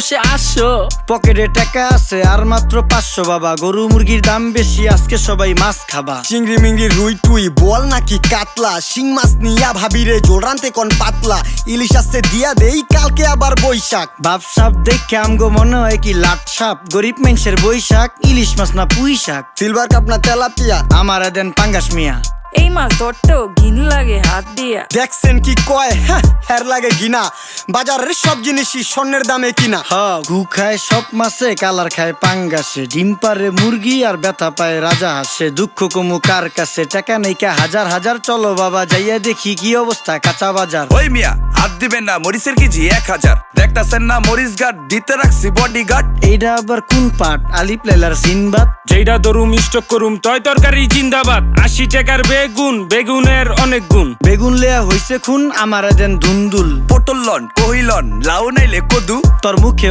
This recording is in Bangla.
800 পকেটে টাকা আছে আর মাত্র 500 বাবা। গরু মুরগির দাম বেশি, আজকে সবাই মাছ খাবা। চিংড়ি মিংড়ি রুই টুই বল নাকি কাতলা, শিং মাছ নিয়া ভাবিরে জোল রানতে কোন পাতলা, ইলিশ আসছে দিয়া দেই কালকে আবার বৈশাখ। বাপ সাপ দেখে আমগো মনে হয় কি লাট সাপ, গরিব মানুষের বৈশাখ, ইলিশ মাছ না পুঁই শাক। সিলভার কাপ না তেলাপিয়া, আমারে দেন পাঙ্গাস মিয়া। এই মাছ ধরতেও ঘিন লাগে হাত দিয়া। দেখছেন কি কয়, হের লাগে গিনা, বাজারের সব জিনিসই স্বর্ণের দামে কিনা। হ ঘু খায় সব মাছে, কালার খায় পাঙ্গাসে, ডিম পারে মুরগি আর ব্যথা পায় রাজা হাসে। দুঃখ কমু কার কাছে, টাকা নেই কা হাজার হাজার, চলো বাবা যাইয়া দেখি কি অবস্থা কাঁচা বাজার। ওই মিয়া হাত দিবেন না, মরিচের কেজি 1000। দেখতাছেন না মরিচ গার্ড দিতে রাখছি বডি গার্ড। এইটা আবার কোন পাট, আলিপ লাইলার সিনবাদ? যেইটা ধরুম স্টক করুম তয় তরকারি জিন্দাবাদ। 80 টাকার বেগুন, বেগুনের অনেক গুণ। বেগুন লেয়া হইছে খুন, আমারে দেন ধুন্দুল। পটল লন, কহিলন, লাউ নাইলে কদু। তোর মুখে